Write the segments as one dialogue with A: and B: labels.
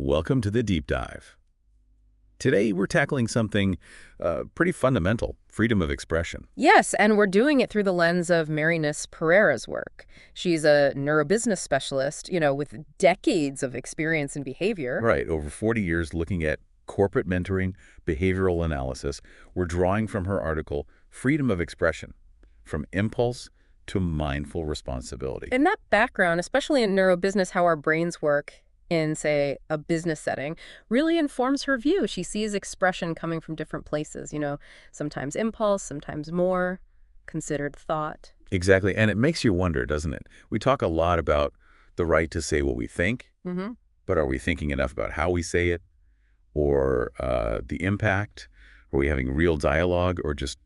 A: Welcome to the Deep Dive. Today, we're tackling something pretty fundamental, freedom of expression.
B: Yes, and we're doing it through the lens of Marynes Pereira's work. She's a neurobusiness specialist, with decades of experience in behavior.
A: Right, over 40 years looking at corporate mentoring, behavioral analysis. We're drawing from her article, Freedom of Expression, From Impulse to Mindful Responsibility.
B: In that background, especially in neurobusiness, how our brains work in, say, a business setting, really informs her view. She sees expression coming from different places, sometimes impulse, sometimes more considered thought.
A: Exactly, and it makes you wonder, doesn't it? We talk a lot about the right to say what we think, but are we thinking enough about how we say it, or the impact? Are we having real dialogue, or just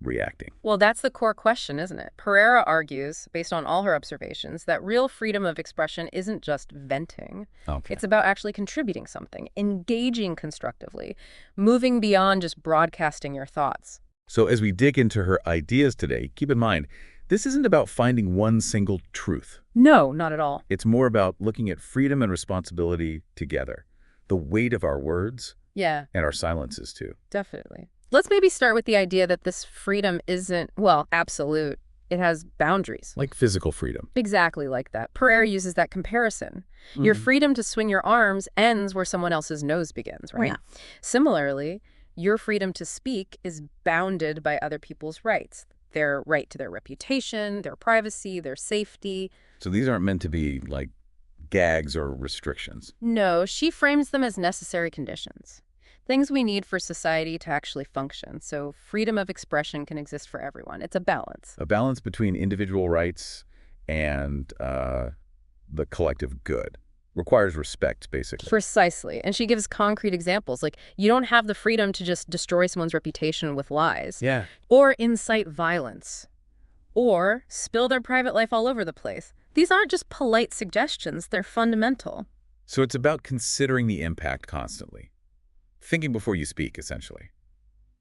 A: reacting?
B: Well, that's the core question, isn't it? Pereira argues, based on all her observations, that real freedom of expression isn't just venting.
A: Okay.
B: It's about actually contributing something, engaging constructively, moving beyond just broadcasting your thoughts.
A: So as we dig into her ideas today, keep in mind, this isn't about finding one single truth.
B: No, not at all.
A: It's more about looking at freedom and responsibility together, the weight of our words
B: Yeah,
A: and our silences too.
B: definitely. Let's maybe start with the idea that this freedom isn't, well, absolute. It has boundaries.
A: Like physical freedom.
B: Exactly like that. Pereira uses that comparison. Your freedom to swing your arms ends where someone else's nose begins, right?
C: Yeah.
B: Similarly, your freedom to speak is bounded by other people's rights. Their right to their reputation, their privacy, their safety.
A: So these aren't meant to be like gags or restrictions.
B: No, she frames them as necessary conditions. Things we need for society to actually function. So freedom of expression can exist for everyone. It's a balance.
A: A balance between individual rights and the collective good. Requires respect, basically.
B: Precisely. And she gives concrete examples. Like, you don't have the freedom to just destroy someone's reputation with lies.
A: Yeah.
B: Or incite violence. Or spill their private life all over the place. These aren't just polite suggestions. They're fundamental.
A: So it's about considering the impact constantly. Thinking before you speak, essentially.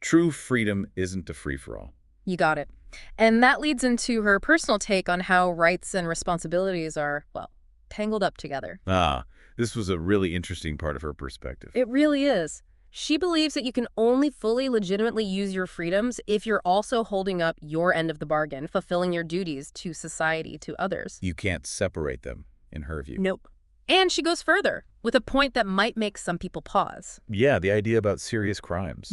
A: True freedom isn't a free-for-all.
B: You got it. And that leads into her personal take on how rights and responsibilities are, well, tangled up together.
A: This was a really interesting part of her perspective.
B: It really is. She believes that you can only fully legitimately use your freedoms if you're also holding up your end of the bargain, fulfilling your duties to society, to others.
A: You can't separate them, in her view.
B: Nope. And she goes further, with a point that might make some people pause.
A: Yeah, the idea about serious crimes.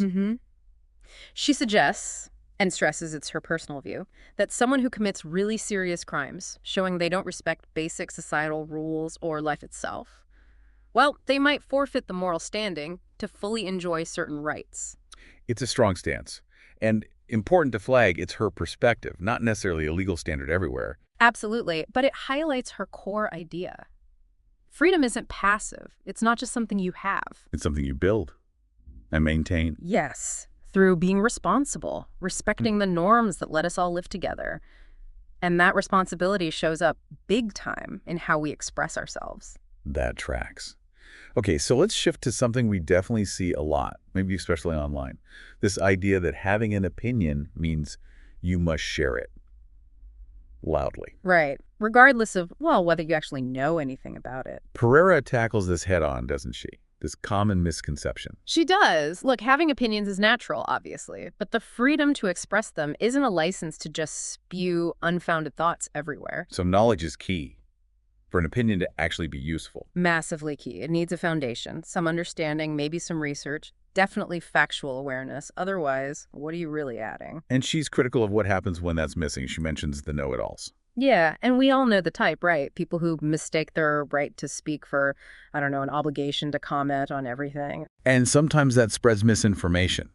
B: She suggests, and stresses it's her personal view, that someone who commits really serious crimes, showing they don't respect basic societal rules or life itself, well, they might forfeit the moral standing to fully enjoy certain rights.
A: It's a strong stance. And important to flag, it's her perspective, not necessarily a legal standard everywhere.
B: Absolutely, but it highlights her core idea. Freedom isn't passive. It's not just something you have.
A: It's something you build and maintain.
B: Yes, through being responsible, respecting the norms that let us all live together. And that responsibility shows up big time in how we express ourselves.
A: That tracks. Okay, so let's shift to something we definitely see a lot, maybe especially online. This idea that having an opinion means you must share it loudly.
B: Right. Regardless of, well, whether you actually know anything about it.
A: Pereira tackles this head-on, doesn't she? This common misconception.
B: She does. Look, having opinions is natural, obviously, but the freedom to express them isn't a license to just spew unfounded thoughts everywhere.
A: So knowledge is key for an opinion to actually be useful.
B: Massively key. It needs a foundation, some understanding, maybe some research, definitely factual awareness. Otherwise, what are you really adding?
A: And she's critical of what happens when that's missing. She mentions the know-it-alls.
B: Yeah, and we all know the type, right? People who mistake their right to speak for, I don't know, an obligation to comment on everything.
A: And sometimes that spreads misinformation,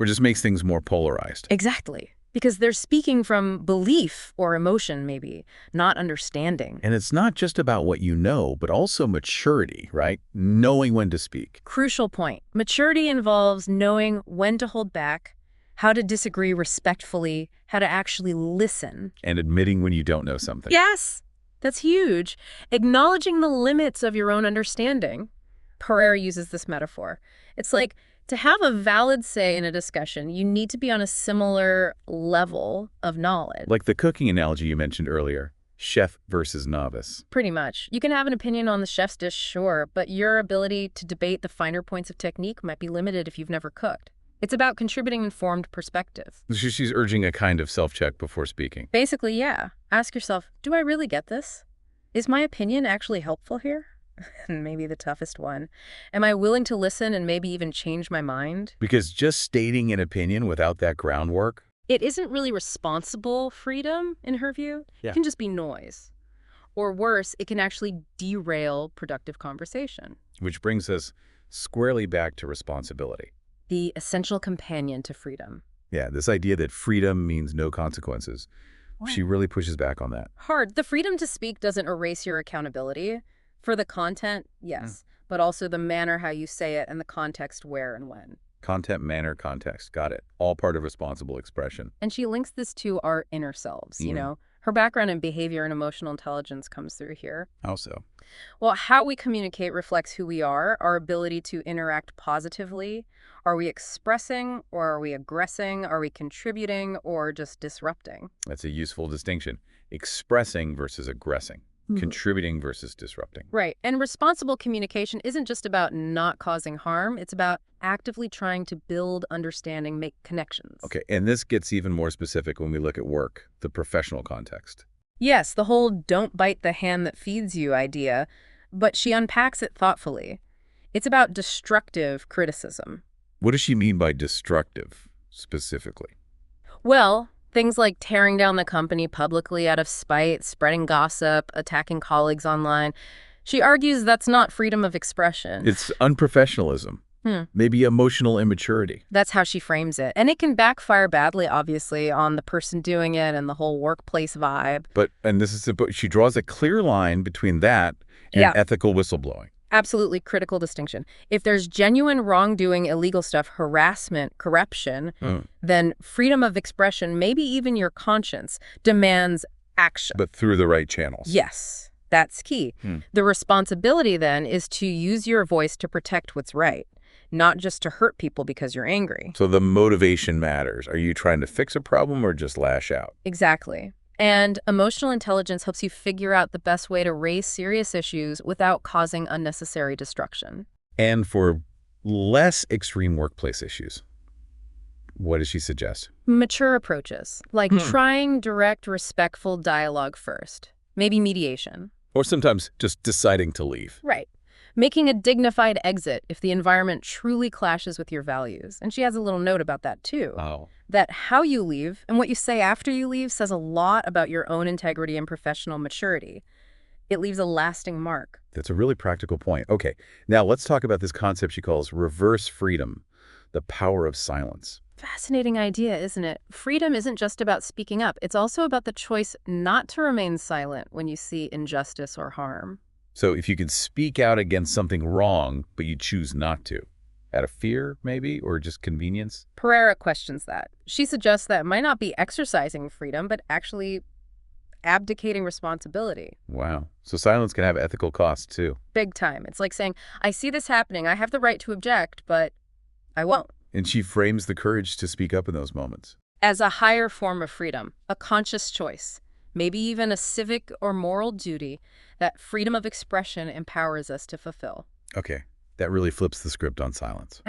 A: or just makes things more polarized.
B: Exactly. Because they're speaking from belief or emotion, maybe, not understanding.
A: And it's not just about what you know, but also maturity, right? Knowing when to speak.
B: Crucial point. Maturity involves knowing when to hold back, how to disagree respectfully, how to actually listen.
A: And admitting when you don't know something.
B: Yes, that's huge. Acknowledging the limits of your own understanding. Pereira uses this metaphor. It's like, to have a valid say in a discussion, you need to be on a similar level of knowledge.
A: Like the cooking analogy you mentioned earlier. chef versus novice.
B: Pretty much. You can have an opinion on the chef's dish, sure, but your ability to debate the finer points of technique might be limited if you've never cooked. It's about contributing informed perspective.
A: She's urging a kind of self-check before speaking.
B: Basically, yeah. Ask yourself, do I really get this? Is my opinion actually helpful here? And maybe the toughest one. Am I willing to listen and maybe even change my mind?
A: Because just stating an opinion without that groundwork,
B: It isn't really responsible freedom, in her view.
A: Yeah.
B: It can just be noise. Or worse, it can actually derail productive conversation.
A: which brings us squarely back to responsibility.
B: The essential companion to freedom.
A: Yeah, this idea that freedom means no consequences. She really pushes back on that.
B: Hard. The freedom to speak doesn't erase your accountability. For the content, yes, but also the manner how you say it and the context where and when.
A: Content, manner, context. Got it. All part of responsible expression.
B: And she links this to our inner selves, you know. Her background in behavior and emotional intelligence comes through here.
A: How so?
B: Well, how we communicate reflects who we are, our ability to interact positively. Are we expressing or are we aggressing? Are we contributing or just disrupting?
A: That's a useful distinction. Expressing versus aggressing. Contributing versus disrupting.
B: Right. And responsible communication isn't just about not causing harm. It's about actively trying to build understanding, make connections.
A: Okay, and this gets even more specific when we look at work, the professional context.
B: Yes, the whole don't bite the hand that feeds you idea, but she unpacks it thoughtfully. It's about destructive criticism.
A: What does she mean by destructive, specifically?
B: Well, things like tearing down the company publicly out of spite, spreading gossip, attacking colleagues online. She argues that's not freedom of expression.
A: It's unprofessionalism. Maybe emotional immaturity.
B: That's how she frames it. And it can backfire badly, obviously, on the person doing it and the whole workplace vibe.
A: She draws a clear line between that and ethical whistleblowing.
B: Absolutely critical distinction. If there's genuine wrongdoing, illegal stuff, harassment, corruption, then freedom of expression, maybe even your conscience, demands action.
A: But through the right channels.
B: Yes, that's key. The responsibility then is to use your voice to protect what's right, not just to hurt people because you're angry.
A: So the motivation matters. Are you trying to fix a problem or just lash out?
B: Exactly. And emotional intelligence helps you figure out the best way to raise serious issues without causing unnecessary destruction.
A: And for less extreme workplace issues, what does she suggest?
B: Mature approaches, like trying direct, respectful dialogue first. Maybe mediation.
A: Or sometimes just deciding to leave.
B: Right. Making a dignified exit if the environment truly clashes with your values. And she has a little note about that, too.
A: Oh.
B: That how you leave and what you say after you leave says a lot about your own integrity and professional maturity. It leaves a lasting mark.
A: That's a really practical point. Okay, now let's talk about this concept she calls reverse freedom, the power of silence.
B: Fascinating idea, isn't it? Freedom isn't just about speaking up. It's also about the choice not to remain silent when you see injustice or harm.
A: So if you could speak out against something wrong, but you choose not to, out of fear, maybe, or just convenience?
B: Pereira questions that. She suggests that it might not be exercising freedom, but actually abdicating responsibility.
A: Wow. So silence can have ethical costs, too.
B: Big time. It's like saying, I see this happening. I have the right to object, but I won't.
A: And she frames the courage to speak up in those moments
B: as a higher form of freedom, a conscious choice, maybe even a civic or moral duty that freedom of expression empowers us to fulfill.
A: Okay, that really flips the script on silence.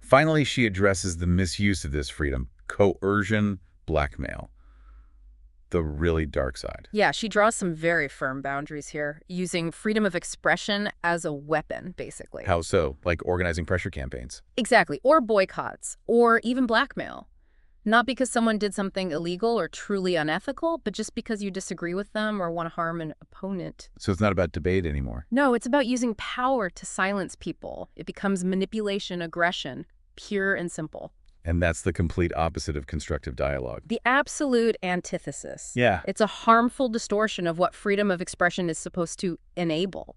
A: Finally, she addresses the misuse of this freedom, coercion, blackmail, the really dark side.
B: Yeah, she draws some very firm boundaries here, using freedom of expression as a weapon, basically.
A: How so? Like organizing pressure campaigns?
B: Exactly, or boycotts, or even blackmail. Not because someone did something illegal or truly unethical, but just because you disagree with them or want to harm an opponent.
A: So it's not about debate anymore.
B: No, it's about using power to silence people. It becomes manipulation, aggression, pure and simple.
A: And that's the complete opposite of constructive dialogue.
B: The absolute antithesis.
A: Yeah.
B: It's a harmful distortion of what freedom of expression is supposed to enable.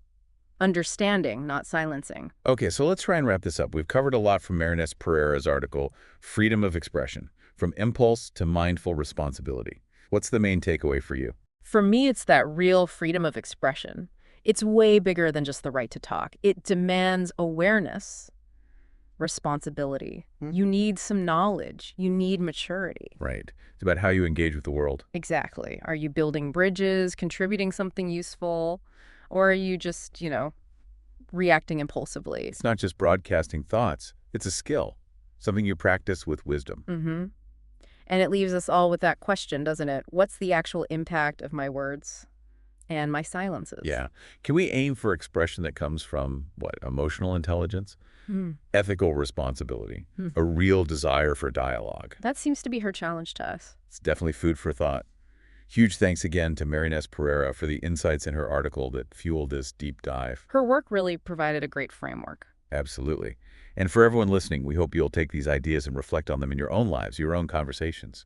B: Understanding, not silencing.
A: Okay, so let's try and wrap this up. We've covered a lot from Marynes Pereira's article, Freedom of Expression, from impulse to mindful responsibility. What's the main takeaway for you?
B: For me, it's that real freedom of expression. It's way bigger than just the right to talk. It demands awareness, responsibility. You need some knowledge. You need maturity.
A: Right. It's about how you engage with the world.
B: Exactly. Are you building bridges, contributing something useful, or are you just, reacting impulsively?
A: It's not just broadcasting thoughts. It's a skill, something you practice with wisdom.
B: Mm-hmm. And it leaves us all with that question, doesn't it? What's the actual impact of my words and my silences?
A: Yeah. Can we aim for expression that comes from, what, emotional intelligence, ethical responsibility, a real desire for dialogue?
B: That seems to be her challenge to us.
A: It's definitely food for thought. Huge thanks again to Marynes Pereira for the insights in her article that fueled this deep dive.
B: Her work really provided a great framework.
A: Absolutely. And for everyone listening, we hope you'll take these ideas and reflect on them in your own lives, your own conversations.